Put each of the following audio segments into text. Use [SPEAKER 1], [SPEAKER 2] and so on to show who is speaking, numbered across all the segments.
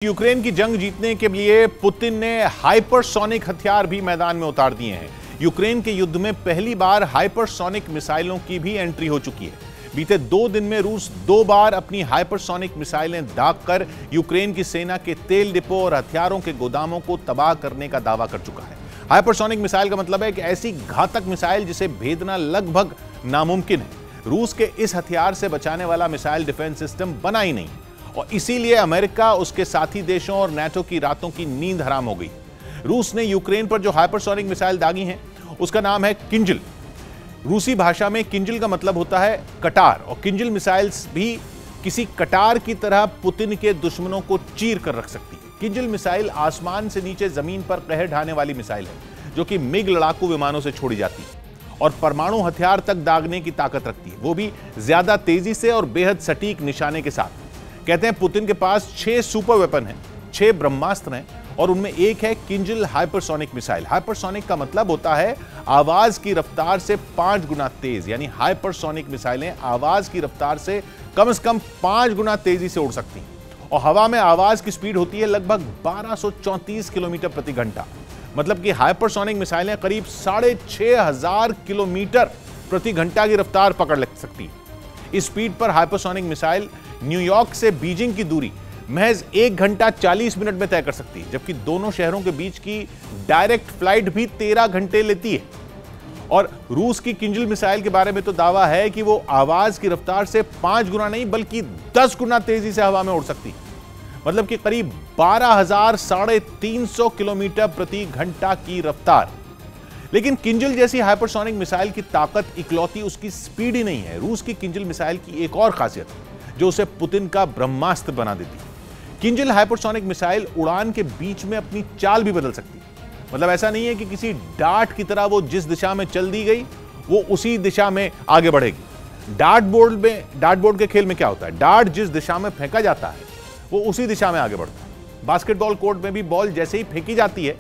[SPEAKER 1] Ukraine की जंग जीतने के लिए पुतिन ने हाइपरसोनिक हथियार भी मैदान में उतार दिए हैं। यूक्रेन के युद्ध में पहली बार हाइपरसोनिक मिसाइलों की भी एंट्री हो चुकी है। बीते 2 दिन में रूस 2 बार अपनी हाइपरसोनिक मिसाइलें दागकर यूक्रेन की सेना के तेल डिपो और हथियारों के गोदामों को तबाह करने का दावा कर चुका है। हाइपरसोनिक मिसाइल का मतलब है कि ऐसी घातक मिसाइल जिसे भेदना लगभग नामुमकिन है। रूस के इस हथियार से बचाने वाला मिसाइल डिफेंस सिस्टम बना ही नहीं और इसीलिए अमेरिका, उसके साथी देशों और नाटो की रातों की नींद हराम हो गई। रूस ने यूक्रेन पर जो हाइपरसोनिक मिसाइल दागी हैं उसका नाम है किंजल। रूसी भाषा में किंजल का मतलब होता है कटार और किंजल मिसाइल्स भी किसी कटार की तरह पुतिन के दुश्मनों को चीर कर रख सकती है। किंजल मिसाइल आसमान से नीचे जमीन पर कहर ढाने वाली मिसाइल है जो कि मिग लड़ाकू विमानों से छोड़ी जाती है और परमाणु हथियार तक दागने की ताकत रखती है, वो भी ज्यादा तेजी से और बेहद सटीक निशाने के साथ। कहते हैं पुतिन के पास 6 सुपर वेपन हैं, 6 ब्रह्मास्त्र हैं और उनमें एक है किंजल हाइपरसोनिक मिसाइल। हाइपरसोनिक का मतलब होता है आवाज की रफ्तार से 5 गुना तेज, यानी हाइपरसोनिक मिसाइलें आवाज की रफ्तार से कम 5 गुना तेजी से उड़ सकती हैं और हवा में आवाज की स्पीड होती है लगभग 1234 किलोमीटर प्रति घंटा। मतलब कि हाइपरसोनिक मिसाइलें करीब 6500 किलोमीटर प्रति घंटा की रफ्तार पकड़ सकती है। इस स्पीड पर हाइपरसोनिक मिसाइल न्यूयॉर्क से बीजिंग की दूरी महज 1 घंटा 40 मिनट में तय कर सकती है, जबकि दोनों शहरों के बीच की डायरेक्ट फ्लाइट भी 13 घंटे लेती है। और रूस की किंजल मिसाइल के बारे में तो दावा है कि वो आवाज की रफ्तार से 5 गुना नहीं बल्कि 10 गुना तेजी से हवा में उड़ सकती है। मतलब कि करीब 12,350 किलोमीटर प्रति घंटा की रफ्तार। लेकिन किंजल जैसी हाइपरसोनिक मिसाइल की ताकत इकलौती उसकी स्पीड ही नहीं है। रूस की किंजल मिसाइल की एक और खासियत है जो उसे पुतिन का ब्रह्मास्त्र बना देती है। किंजल हाइपरसोनिक मिसाइल उड़ान के बीच में अपनी चाल भी बदल सकती है। मतलब ऐसा नहीं है कि किसी डार्ट की तरह वो जिस दिशा में चल दी गई वो उसी दिशा में आगे बढ़ेगी। डार्ट बोर्ड के खेल में क्या होता है, डार्ट जिस दिशा में फेंका जाता है वो उसी दिशा में आगे बढ़ता है। बास्केटबॉल कोर्ट में भी बॉल जैसे ही फेंकी जाती है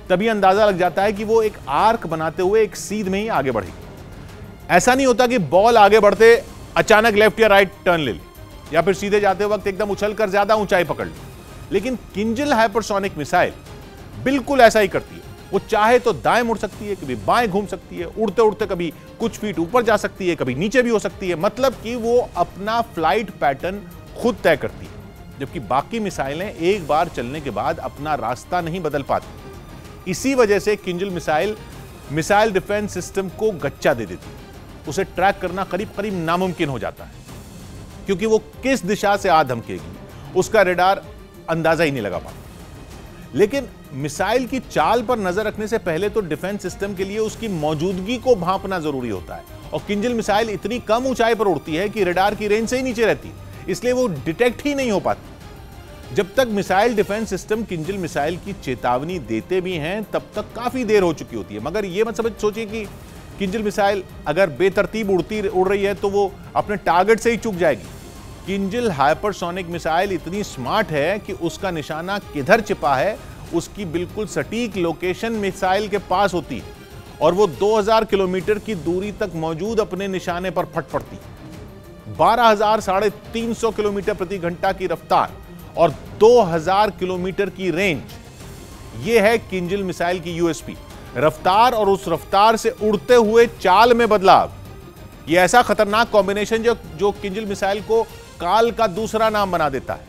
[SPEAKER 1] तभी अंदाजा लग जाता है कि वो एक आर्क बनाते हुए एक सीध में ही आगे बढ़ेगी। ऐसा नहीं होता कि बॉल आगे बढ़ते अचानक लेफ्ट या राइट टर्न ले ले या फिर सीधे जाते वक्त एकदम उछलकर ज्यादा ऊंचाई पकड़ ले। लेकिन किंजल हाइपरसोनिक मिसाइल बिल्कुल ऐसा ही करती है। वो चाहे तो दाएं मुड़ सकती है, कभी बाएं घूम सकती है, उड़ते उड़ते कभी कुछ फीट ऊपर जा सकती है, कभी नीचे भी हो सकती है। मतलब कि वो अपना फ्लाइट पैटर्न खुद तय करती है, जबकि बाकी मिसाइलें एक बार चलने के बाद अपना रास्ता नहीं बदल पाती। इसी वजह से किंजल मिसाइल डिफेंस सिस्टम को गच्चा दे देती है। उसे ट्रैक करना करीब करीब नामुमकिन हो जाता है क्योंकि वो किस दिशा से आ धमकेगी उसका रेडार अंदाजा ही नहीं लगा पाता। लेकिन मिसाइल की चाल पर नजर रखने से पहले तो डिफेंस सिस्टम के लिए उसकी मौजूदगी को भांपना जरूरी होता है और किंजल मिसाइल इतनी कम ऊंचाई पर उड़ती है कि रेडार की रेंज से ही नीचे रहती है, इसलिए वो डिटेक्ट ही नहीं हो पाती। जब तक missile defence system Kinjal missile की चेतावनी देते भी हैं तब तक काफी देर हो चुकी होती है। मगर यह मत सोचिए कि किंजल मिसाइल अगर बेतरतीब उड़ रही है तो वो अपने टारगेट से ही चूक जाएगी। किंजल हाइपरसोनिक मिसाइल इतनी स्मार्ट है कि उसका निशाना किधर छिपा है उसकी बिल्कुल सटीक लोकेशन मिसाइल के पास होती है और वो 2000 किलोमीटर की दूरी तक मौजूद अपने निशाने पर फट पड़ती है। 12,350 किलोमीटर प्रति घंटा की रफ्तार और 2000 किलोमीटर की रेंज, यह है किंजल मिसाइल की यूएसपी। रफ्तार और उस रफ्तार से उड़ते हुए चाल में बदलाव, यह ऐसा खतरनाक कॉम्बिनेशन जो किंजल मिसाइल को काल का दूसरा नाम बना देता है।